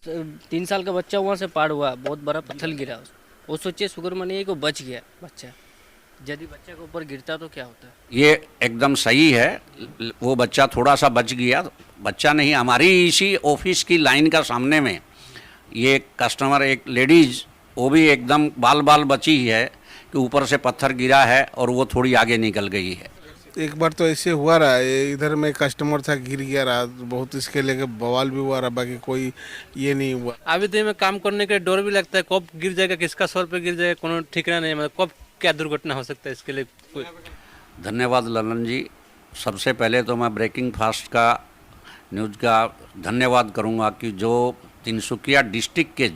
3 साल का बच्चा वहाँ से पार हुआ, बहुत बड़ा पत्थर गिरा। वो सोचिए, शुक्र मनिए कि वो बच गया बच्चा। यदि बच्चा के ऊपर गिरता तो क्या होता? ये एकदम सही है। वो बच्चा थोड़ा सा बच गया। बच्चा नहीं, हमारी इसी ऑफिस की लाइन का सामने में ये कस्टमर, एक लेडीज, वो भी एकदम बाल बाल बची ही है कि ऊपर से पत्थर गिरा है और वो थोड़ी आगे निकल गई है। एक बार तो ऐसे हुआ रहा है, इधर में कस्टमर था, गिर गया रहा, बहुत इसके लेके बवाल भी हुआ रहा, बाकी कोई ये नहीं हुआ। अभी तो में काम करने के डर भी लगता है, कब गिर जाएगा, किसका सर पे गिर जाएगा, कोनो ठिकाना नहीं, मतलब कब क्या दुर्घटना हो सकता है, इसके लिए कोई। धन्यवाद ललन जी। सबसे पहले तो मैं ब्रेकिंग फास्ट का न्यूज़ का धन्यवाद करूंगा कि जो तिनसुकिया डिस्ट्रिक्ट के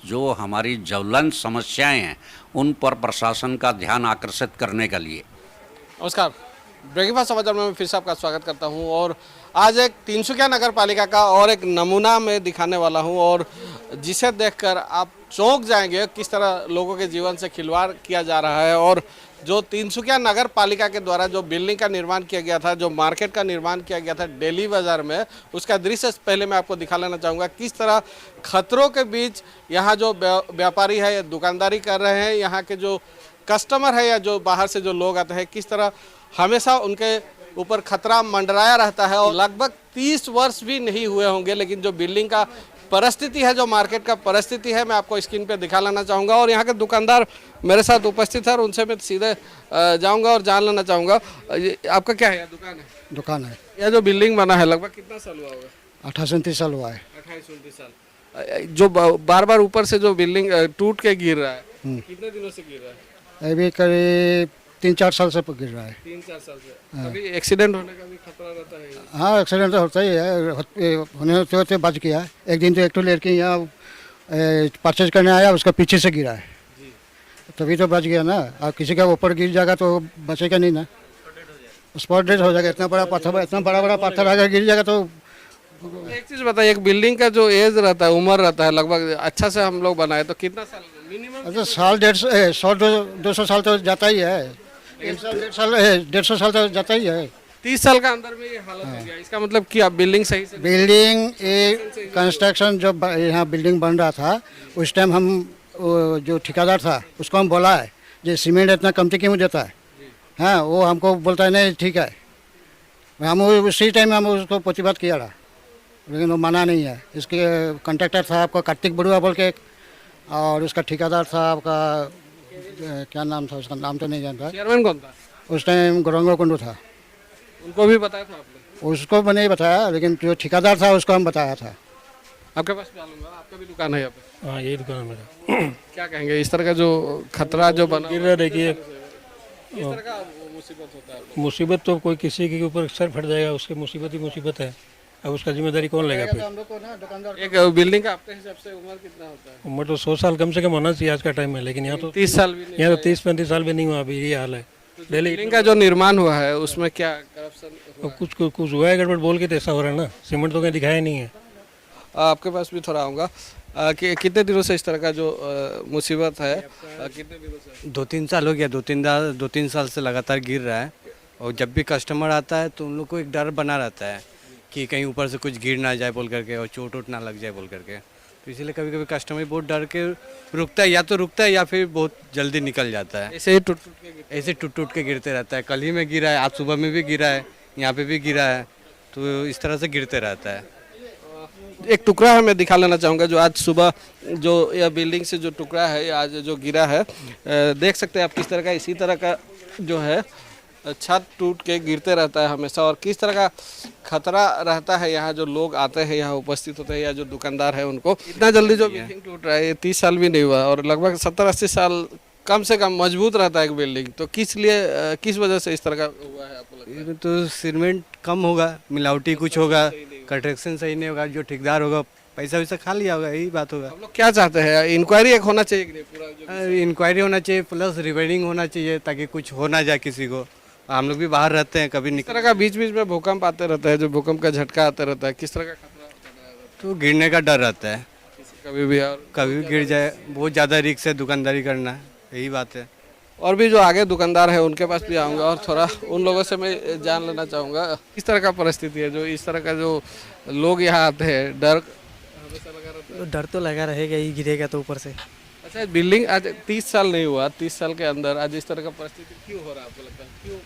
जो हमारी ज्वलंत समस्याएं हैं उन पर प्रशासन का ध्यान आकर्षित करने के लिए। नमस्कार, ब्रेकफास्ट समाचार में मैं फिर से आपका स्वागत करता हूं और आज एक तिनसुकिया नगर पालिका का और एक नमूना मैं दिखाने वाला हूं और जिसे देखकर आप चौंक जाएंगे किस तरह लोगों के जीवन से खिलवाड़ किया जा रहा है। और जो तिनसुकिया नगर पालिका के द्वारा जो बिल्डिंग का निर्माण किया गया था, जो मार्केट का निर्माण किया गया था डेली बाज़ार में, उसका दृश्य पहले मैं आपको दिखा लेना चाहूँगा। किस तरह खतरों के बीच यहाँ जो व्यापारी है या दुकानदारी कर रहे हैं, यहाँ के जो कस्टमर है या जो बाहर से जो लोग आते हैं, किस तरह हमेशा उनके ऊपर खतरा मंडराया रहता है। और लगभग 30 वर्ष भी नहीं हुए होंगे, लेकिन जो बिल्डिंग का परिस्थिति है, जो मार्केट का परिस्थिति है, मैं आपको स्क्रीन पे दिखा लेना चाहूँगा। और यहाँ के दुकानदार मेरे साथ उपस्थित है और उनसे मैं सीधे जाऊँगा और जान लेना चाहूँगा। आपका क्या है, दुकान है? दुकान है। यह जो बिल्डिंग बना है लगभग कितना साल हुआ होगा? 28-29 साल हुआ है। 28-29 साल। जो बार बार ऊपर से जो बिल्डिंग टूट के गिर रहा है, कितने दिनों से गिर रहा है? अभी करीब 3-4 साल से गिर रहा है। 3-4 साल से। कभी एक्सीडेंट होने का भी खतरा रहता है? हाँ, एक्सीडेंट तो होता ही है, होने होते बच गया। एक दिन तो एक तो लड़की यहाँ परचेज करने आया, उसका पीछे से गिरा है, तभी तो बच गया ना। और किसी का ऊपर गिर जाएगा तो बचेगा नहीं ना, स्पॉट डेड हो जाएगा। इतना बड़ा पत्थर अगर गिर जाएगा तो। एक चीज बताइए, एक बिल्डिंग का जो एज रहता है, उम्र रहता है, लगभग अच्छा से हम लोग बनाए तो कितना साल मिनिमम? अच्छा, साल 150-200 साल तो जाता ही है। 150 साल तो जाता ही है। 30 साल का अंदर में ये हालत हो गया, इसका मतलब कि आप बिल्डिंग सही से बिल्डिंग कंस्ट्रक्शन जब यहाँ बिल्डिंग बन रहा था उस टाइम हम जो ठेकेदार था उसको हम बोला है जो सीमेंट इतना कमती क्यों देता है। हाँ, वो हमको बोलता है नहीं ठीक है। हम उसी टाइम हम उसको प्रतिवाद किया रहा, लेकिन वो माना नहीं है। इसके कॉन्ट्रैक्टर था आपका कार्तिक बड़ुआ बोल के, और उसका ठेकेदार था आपका क्या नाम था, उसका नाम तो नहीं जानता। चेयरमैन कौन था उस टाइम? गौरंगो कुंडू था। उनको भी बताया था आपने? उसको मैंने नहीं बताया, लेकिन जो ठेकेदार था उसको हम बताया था। आपके पास डालूंगा, आपका भी दुकान है यहाँ पे? हाँ, यही दुकान है मेरा। क्या कहेंगे इस तरह का जो खतरा जो बना गिर रहा है, देखिए इस तरह का मुसीबत होता है? मुसीबत तो कोई किसी के ऊपर सर फट जाएगा, उसकी मुसीबत ही मुसीबत है। अब उसका जिम्मेदारी कौन लेगा फिर? एक बिल्डिंग का आपके हिसाब से उम्र कितना होता है? उम्र तो 100 साल कम से कम होना चाहिए आज का टाइम में, लेकिन यहाँ तो 30 साल भी नहीं? यहाँ तो 30-35 साल भी नहीं हुआ, अभी ये हाल है। बिल्डिंग का जो निर्माण हुआ है उसमें क्या करप्शन? कुछ हुआ है गड़बड़ बोल के तो ऐसा हो रहा है ना। सीमेंट तो कहीं दिखाया नहीं है। आपके पास भी थोड़ा आऊँगा कि कितने दिनों से इस तरह का जो मुसीबत है, कितने दिनों से? 2-3 साल हो गया। 2-3 साल से लगातार गिर रहा है। और जब भी कस्टमर आता है तो उन लोग को एक डर बना रहता है कि कहीं ऊपर से कुछ गिर ना जाए बोल करके और चोट वोट ना लग जाए बोल करके। तो इसीलिए कभी कभी कस्टमर बहुत डर के रुकता है, या तो रुकता है या फिर बहुत जल्दी निकल जाता है। ऐसे ही टूट टूट के गिरते रहता है। कल ही में गिरा है, आज सुबह में भी गिरा है, यहाँ पे भी गिरा है, तो इस तरह से गिरते रहता है। एक टुकड़ा है, मैं दिखा लेना चाहूँगा जो आज सुबह जो यह बिल्डिंग से जो टुकड़ा है आज जो गिरा है, देख सकते हैं आप किस तरह का इसी तरह का जो है छत टूट के गिरते रहता है हमेशा। और किस तरह का खतरा रहता है यहाँ जो लोग आते हैं, यहाँ उपस्थित होते हैं या जो दुकानदार है उनको। इतना जल्दी जो बिल्डिंग टूट रहा है, ये 30 साल भी नहीं हुआ और लगभग 70-80 साल कम से कम मजबूत रहता है एक बिल्डिंग। तो किस वजह से इस तरह का हुआ है आपको लगता है? तो सीमेंट कम होगा, मिलावटी कुछ होगा, कंस्ट्रक्शन सही नहीं होगा, जो ठेकेदार होगा पैसा वैसा खा लिया होगा, यही बात होगा। हम लोग क्या चाहते हैं, इंक्वायरी एक होना चाहिए कि नहीं पूरा? इंक्वायरी होना चाहिए, प्लस रिपेयरिंग होना चाहिए ताकि कुछ हो ना जाए किसी को। हम लोग भी बाहर रहते हैं, कभी इस तरह का बीच बीच में भूकंप आते रहता है, जो भूकंप का झटका आता रहता है, किस तरह का खतरा होता है? तो गिरने का डर रहता है, कभी भी और कभी भी गिर जाए। बहुत ज़्यादा रिस्क है दुकानदारी करना, यही बात है। और भी जो आगे दुकानदार है उनके पास भी आऊँगा और थोड़ा उन लोगों से मैं जान लेना चाहूँगा इस तरह का परिस्थिति है, जो इस तरह का जो लोग यहाँ आते हैं, डर हमेशा लगा रहता डर तो लगा रहेगा ही, गिरेगा तो ऊपर से। अच्छा, बिल्डिंग आज 30 साल नहीं हुआ, 30 साल के अंदर आज इस तरह का परिस्थिति क्यों हो रहा है आपको लगता है? क्यों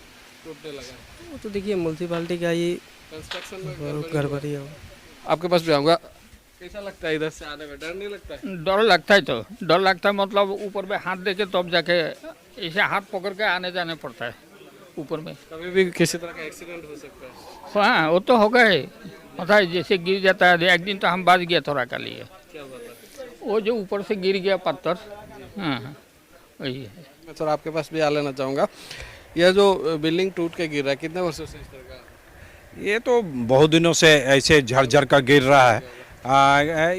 टूटने लगा? वो तो देखिए म्यूनसिपालिटी का ही कंस्ट्रक्शन में गड़बड़ी है। आपके पास भी आऊँगा। कैसा लगता है इधर से आने में? डर नहीं लगता है? डर लगता है, तो डर लगता है, मतलब ऊपर में हाथ दे के तब जाके ऐसे हाथ पकड़ के आने जाने पड़ता है ऊपर में। कभी भी किसी तरह का एक्सीडेंट हो सकता है। हाँ, वो तो होगा ही, पता है, जैसे गिर जाता है। एक दिन तो हम बच गया थोड़ा का लिए, क्या बात है? वो जो ऊपर से गिर गया पत्थर। हाँ, वही है। मैं थोड़ा आपके पास भी आ लेना चाहूँगा। यह जो बिल्डिंग टूट के गिर रहा है, कितने वर्षों से इस तरह का? ये तो बहुत दिनों से ऐसे झरझर कर गिर रहा है।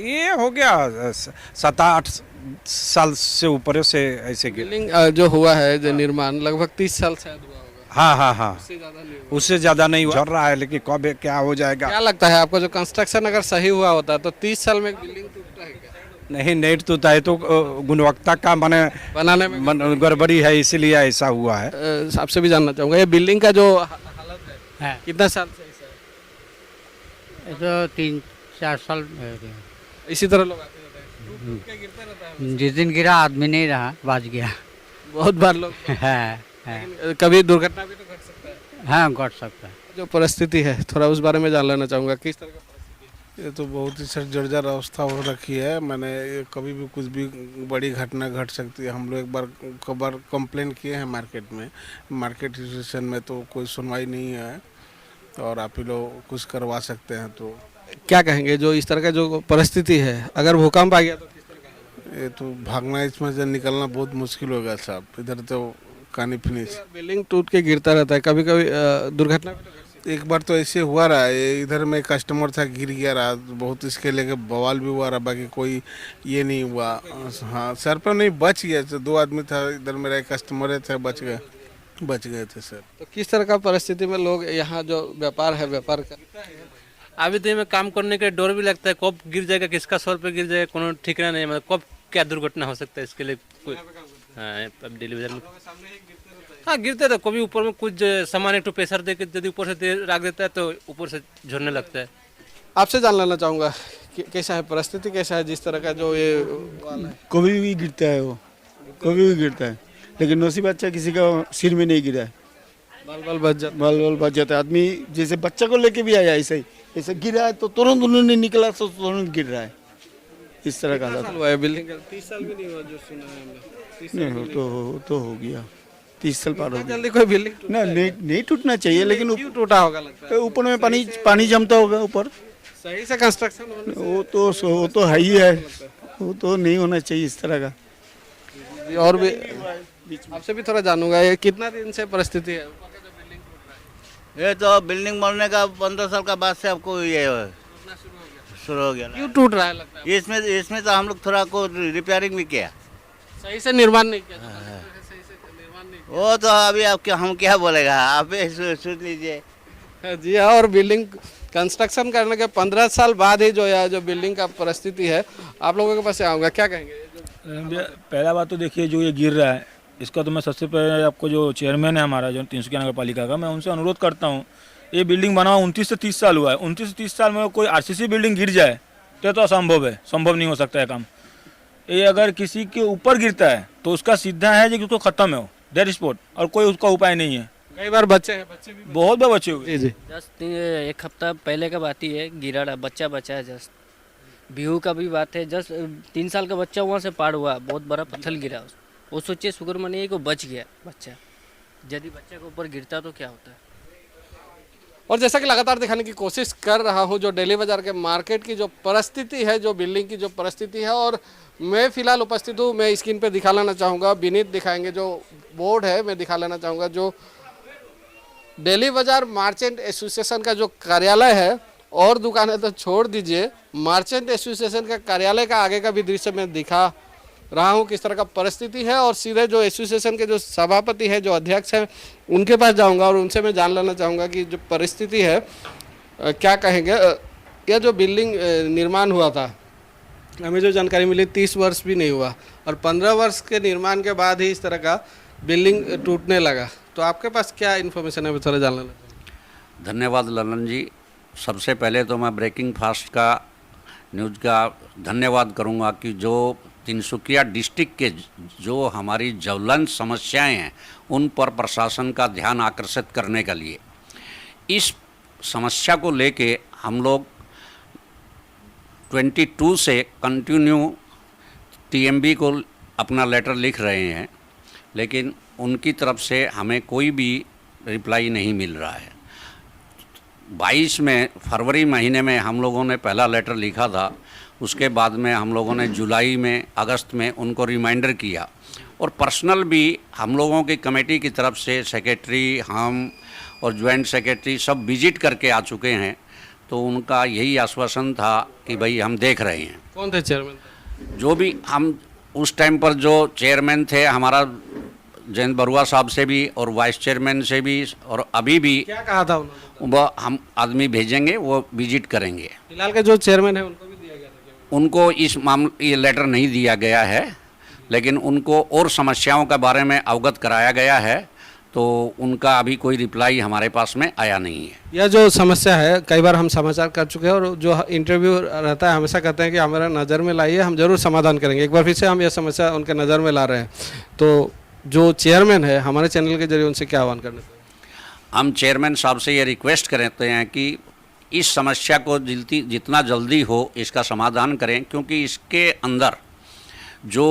ये हो गया 7-8 साल से ऊपर से ऐसे गिर। बिल्डिंग जो हुआ है, जो निर्माण लगभग 30 साल शायद हुआ होगा। हाँ हाँ हाँ, उससे ज़्यादा नहीं हुआ। उससे ज़्यादा नहीं झड़ रहा है, लेकिन कब क्या हो जाएगा। क्या लगता है आपको, जो कंस्ट्रक्शन अगर सही हुआ होता तो 30 साल में एक बिल्डिंग टूटता है क्या? नहीं, नेट टूटा है तो गुणवत्ता का माने बनाने में गड़बड़ी है, इसीलिए ऐसा हुआ है। आपसे भी जानना चाहूँगा, ये बिल्डिंग का जो हालत है कितना साल से ऐसा है? तो 3-4 साल इसी तरह लोग आते रहते हैं, टूट के गिरता रहता है। जिस दिन गिरा आदमी नहीं रहा, बच गया। बहुत बार लोग है, कभी दुर्घटना भी तो घट सकता है। हाँ, घट सकता है। जो परिस्थिति है थोड़ा उस बारे में जान लेना चाहूँगा, किस तरह का परिस्थिति? ये तो बहुत ही सर जर्जर अवस्था हो रखी है। मैंने ये कभी भी कुछ भी बड़ी घटना घट सकती है। हम लोग एक बार कंप्लेन किए हैं मार्केट एसोसिएशन में, तो कोई सुनवाई नहीं है। और आप ही लोग कुछ करवा सकते हैं तो। क्या कहेंगे, जो इस तरह का जो परिस्थिति है, अगर भूकंप आ गया तो किस तरह का? ये तो भागना, इसमें से निकलना बहुत मुश्किल होगा साहब। इधर तो कहानी फिनिश। बिल्डिंग टूट के गिरता रहता है, कभी कभी दुर्घटना भी तो घट सकती है। एक बार तो ऐसे हुआ रहा है, इधर में कस्टमर था, गिर गया रहा, बहुत इसके लेके बवाल भी हुआ रहा, बाकी कोई ये नहीं हुआ। हाँ, सर पे नहीं, बच गया। 2 आदमी था इधर, मेरा एक कस्टमर थे, बच गए थे सर। तो किस तरह का परिस्थिति में लोग यहाँ जो व्यापार है, व्यापार करता है? अभी तो में काम करने के डर भी लगता है, कब गिर जाएगा, किसका सर पे गिर जाएगा, कोनो ठिकाना नहीं, मतलब कब क्या दुर्घटना हो सकता है, इसके लिए कोई। हाँ, अब डिलीवरी में हाँ गिरते तो कभी ऊपर में कुछ सामान एक प्रेशर दे के यदि ऊपर से रख देता है तो ऊपर से झड़ने लगता है। आपसे जान लेना चाहूँगा कि कैसा है परिस्थिति, कैसा है जिस तरह का जो ये वाला है? कभी भी गिरता है, वो कभी भी गिरता है, लेकिन नसीब अच्छा किसी का सिर में नहीं गिरा है। बाल बच जाता है। आदमी जैसे बच्चा को लेके भी आया, ऐसे गिरा है तो तुरंत उन्होंने निकला तो तुरंत गिर रहा है। इस तरह का साल हुआ है बिल्डिंग का? 30 साल भी नहीं हुआ जो सुना है हमने। 30 साल नहीं, तो हो गया, 30 साल पार हो गया। जल्दी कोई बिल्डिंग ना, नहीं टूटना चाहिए, लेकिन क्यों टूटा होगा लगता है? ऊपर में पानी जमता होगा ऊपर। सही से कंस्ट्रक्शन होने से वो तो है ही है, वो तो नहीं होना चाहिए इस तरह का। और भी आपसे भी थोड़ा जानूंगा, ये कितना दिन से परिस्थिति है? ये तो बिल्डिंग बनने का 15 साल का बाद से आपको ये शुरू हो गया। क्यों टूट रहा है लगता है? इसमें तो हम लोग थोड़ा को रिपेयरिंग भी किया, सही से निर्माण नहीं किया। वो तो अभी हम क्या बोलेगा, आप सोच लीजिए। जी हाँ, और बिल्डिंग कंस्ट्रक्शन करने के 15 साल बाद ही जो बिल्डिंग का परिस्थिति है, आप लोगों के पास आऊँगा, क्या कहेंगे? पहला बात तो देखिए, जो ये गिर रहा है इसका तो मैं सबसे पहले आपको जो चेयरमैन है हमारा जो तिनसुकिया नगर पालिका का, मैं उनसे अनुरोध करता हूँ, ये बिल्डिंग बना हुआ 29 से 30 साल हुआ है, 29 से 30 साल में कोई आरसीसी बिल्डिंग गिर जाए तो असंभव है, संभव नहीं हो सकता है काम। ये अगर किसी के ऊपर गिरता है तो उसका सीधा है कि उसको खत्म है, डेड स्पॉट, और कोई उसका उपाय नहीं है। कई बार बच्चे भी बहुत बार बच्चे हुए। जी जस्ट 1 हफ्ता पहले का बात ही है, गिरा रहा बच्चा बचा है। जस्ट बिहू का भी बात है, जस्ट 3 साल का बच्चा वहाँ से पार हुआ, बहुत बड़ा पत्थर गिरा। वो सोचिए शुक्र मनिए को बच गया बच्चा, यदि बच्चे के ऊपर गिरता तो क्या होता है। और जैसा कि लगातार दिखाने की कोशिश कर रहा हूं, जो डेली बाजार के मार्केट की जो परिस्थिति है, जो बिल्डिंग की जो परिस्थिति है, और मैं फिलहाल उपस्थित हूं, मैं स्क्रीन पे दिखा लेना चाहूँगा, विनीत दिखाएंगे जो बोर्ड है, मैं दिखा लेना चाहूँगा, जो डेली बाजार मार्चेंट एसोसिएशन का जो कार्यालय है, और दुकानें तो छोड़ दीजिए, मार्चेंट एसोसिएशन का कार्यालय का आगे का भी दृश्य मैं दिखा रहा हूं किस तरह का परिस्थिति है। और सीधे जो एसोसिएशन के जो सभापति है, जो अध्यक्ष है, उनके पास जाऊंगा और उनसे मैं जान लेना चाहूँगा कि जो परिस्थिति है क्या कहेंगे। यह जो बिल्डिंग निर्माण हुआ था, हमें जो जानकारी मिली 30 वर्ष भी नहीं हुआ, और 15 वर्ष के निर्माण के बाद ही इस तरह का बिल्डिंग टूटने लगा। तो आपके पास क्या इन्फॉर्मेशन है, थोड़ा जान लेना। धन्यवाद ललन जी। सबसे पहले तो मैं ब्रेकिंग फास्ट का न्यूज़ का धन्यवाद करूंगा कि जो तिनसुकिया डिस्ट्रिक्ट के जो हमारी ज्वलंत समस्याएं हैं उन पर प्रशासन का ध्यान आकर्षित करने के लिए इस समस्या को लेके हम लोग 22 से कंटिन्यू टीएमबी को अपना लेटर लिख रहे हैं, लेकिन उनकी तरफ से हमें कोई भी रिप्लाई नहीं मिल रहा है। 22 में फरवरी महीने में हम लोगों ने पहला लेटर लिखा था, उसके बाद में हम लोगों ने जुलाई में अगस्त में उनको रिमाइंडर किया और पर्सनल भी हम लोगों की कमेटी की तरफ से सेक्रेटरी हम और ज्वाइंट सेक्रेटरी सब विजिट करके आ चुके हैं। तो उनका यही आश्वासन था कि भाई हम देख रहे हैं। कौन थे चेयरमैन? जो भी हम उस टाइम पर जो चेयरमैन थे हमारा जयंत बरुआ साहब से भी और वाइस चेयरमैन से भी और अभी भी क्या कहा था उन्होंने? वो हम आदमी भेजेंगे, वो विजिट करेंगे। फिलहाल के जो चेयरमैन है उनको भी दिया गया था? उनको इस मामले ये लेटर नहीं दिया गया है, लेकिन उनको और समस्याओं के बारे में अवगत कराया गया है, तो उनका अभी कोई रिप्लाई हमारे पास में आया नहीं है। यह जो समस्या है कई बार हम समाचार कर चुके हैं और जो इंटरव्यू रहता है हमेशा कहते हैं कि हमारा नज़र में लाइए, हम जरूर समाधान करेंगे। एक बार फिर से हम यह समस्या उनके नज़र में ला रहे हैं। तो जो चेयरमैन है हमारे चैनल के जरिए उनसे क्या आह्वान करना चाहिए? हम चेयरमैन साहब से ये रिक्वेस्ट करते हैं कि इस समस्या को जितना जल्दी हो इसका समाधान करें, क्योंकि इसके अंदर जो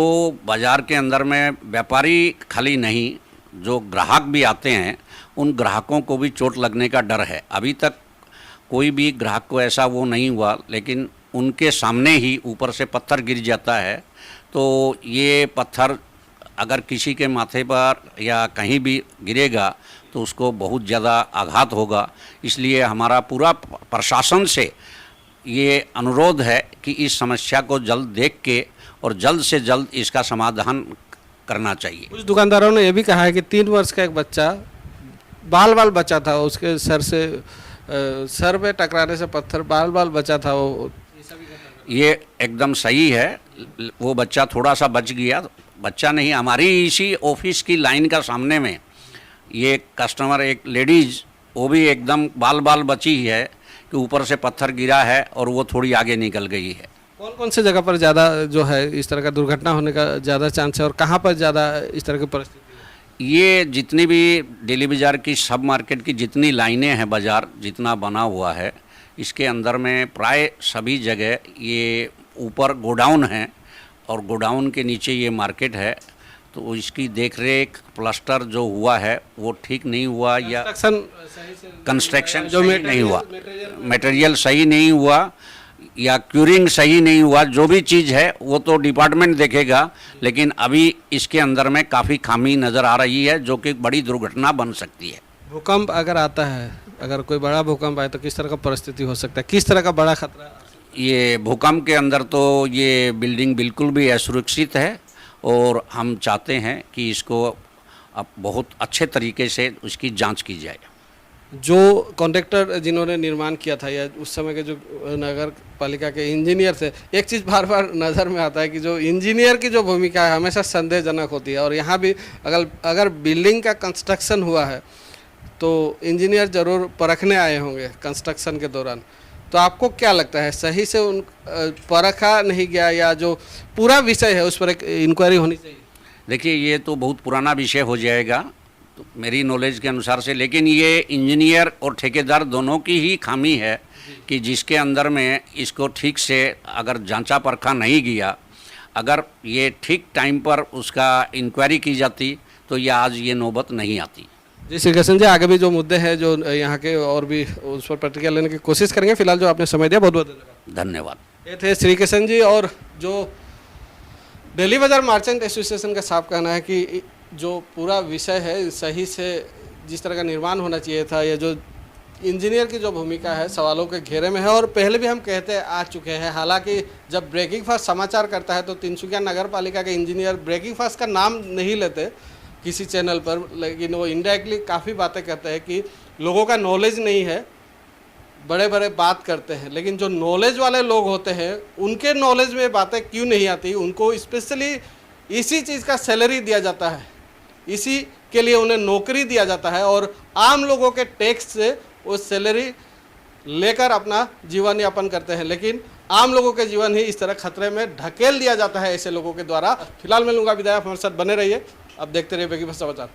बाज़ार के अंदर में व्यापारी खाली नहीं, जो ग्राहक भी आते हैं उन ग्राहकों को भी चोट लगने का डर है। अभी तक कोई भी ग्राहक को ऐसा वो नहीं हुआ, लेकिन उनके सामने ही ऊपर से पत्थर गिर जाता है। तो ये पत्थर अगर किसी के माथे पर या कहीं भी गिरेगा तो उसको बहुत ज़्यादा आघात होगा। इसलिए हमारा पूरा प्रशासन से ये अनुरोध है कि इस समस्या को जल्द देख के और जल्द से जल्द इसका समाधान करना चाहिए। कुछ दुकानदारों ने यह भी कहा है कि 3 वर्ष का एक बच्चा बाल बचा था, उसके सर पे टकराने से पत्थर बाल बचा था। वो ये एकदम सही है, वो बच्चा थोड़ा सा बच गया, बच्चा नहीं, हमारी इसी ऑफिस की लाइन का सामने में ये कस्टमर एक लेडीज़ वो भी एकदम बाल बची है कि ऊपर से पत्थर गिरा है और वो थोड़ी आगे निकल गई है। कौन कौन से जगह पर ज़्यादा जो है इस तरह का दुर्घटना होने का ज़्यादा चांस है और कहाँ पर ज़्यादा इस तरह की परिस्थिति? ये जितनी भी दिल्ली बाज़ार की सब मार्केट की जितनी लाइनें हैं, बाज़ार जितना बना हुआ है, इसके अंदर में प्राय सभी जगह ये ऊपर गोडाउन है और गोडाउन के नीचे ये मार्केट है। तो इसकी देखरेख प्लास्टर जो हुआ है वो ठीक नहीं हुआ या कंस्ट्रक्शन जो नहीं हुआ, मटेरियल सही नहीं हुआ या क्यूरिंग सही नहीं हुआ, जो भी चीज़ है वो तो डिपार्टमेंट देखेगा। लेकिन अभी इसके अंदर में काफ़ी खामी नज़र आ रही है जो कि बड़ी दुर्घटना बन सकती है। भूकंप अगर आता है, अगर कोई बड़ा भूकंप आए तो किस तरह का परिस्थिति हो सकता है, किस तरह का बड़ा खतरा? ये भूकंप के अंदर तो ये बिल्डिंग बिल्कुल भी असुरक्षित है और हम चाहते हैं कि इसको अब बहुत अच्छे तरीके से उसकी जांच की जाए। जो कॉन्ट्रैक्टर जिन्होंने निर्माण किया था या उस समय के जो नगर पालिका के इंजीनियर थे, एक चीज़ बार बार नज़र में आता है कि जो इंजीनियर की जो भूमिका है हमेशा संदेहजनक होती है। और यहाँ भी अगर बिल्डिंग का कंस्ट्रक्शन हुआ है तो इंजीनियर ज़रूर परखने आए होंगे कंस्ट्रक्शन के दौरान। तो आपको क्या लगता है, सही से उन परखा नहीं गया या जो पूरा विषय है उस पर एक इंक्वायरी होनी चाहिए? देखिए, ये तो बहुत पुराना विषय हो जाएगा तो मेरी नॉलेज के अनुसार से, लेकिन ये इंजीनियर और ठेकेदार दोनों की ही खामी है कि जिसके अंदर में इसको ठीक से अगर जांचा परखा नहीं गया, अगर ये ठीक टाइम पर उसका इंक्वायरी की जाती तो ये आज ये नौबत नहीं आती। जी श्री कृष्ण जी, आगे भी जो मुद्दे हैं जो यहाँ के और भी उस पर प्रतिक्रिया लेने की कोशिश करेंगे। फिलहाल जो आपने समय दिया बहुत बहुत धन्यवाद। ये थे श्री कृष्ण जी। और जो दिल्ली बाजार मर्चेंट एसोसिएशन का साफ कहना है कि जो पूरा विषय है सही से जिस तरह का निर्माण होना चाहिए था, या जो इंजीनियर की जो भूमिका है सवालों के घेरे में है। और पहले भी हम कहते आ चुके हैं, हालांकि जब ब्रेकिंग फास्ट समाचार करता है तो तिनसुकिया नगर पालिका के इंजीनियर ब्रेकिंग फास्ट का नाम नहीं लेते किसी चैनल पर, लेकिन वो इनडायरेक्टली काफ़ी बातें कहते हैं कि लोगों का नॉलेज नहीं है, बड़े बड़े बात करते हैं। लेकिन जो नॉलेज वाले लोग होते हैं उनके नॉलेज में बातें क्यों नहीं आती? उनको स्पेशली इसी चीज़ का सैलरी दिया जाता है, इसी के लिए उन्हें नौकरी दिया जाता है और आम लोगों के टैक्स से वो सैलरी लेकर अपना जीवन यापन करते हैं। लेकिन आम लोगों के जीवन ही इस तरह खतरे में ढकेल दिया जाता है ऐसे लोगों के द्वारा। फिलहाल मैं लूँगा विदाई, हमारे साथ बने रहिए, अब देखते रहिए बेगी समाचार।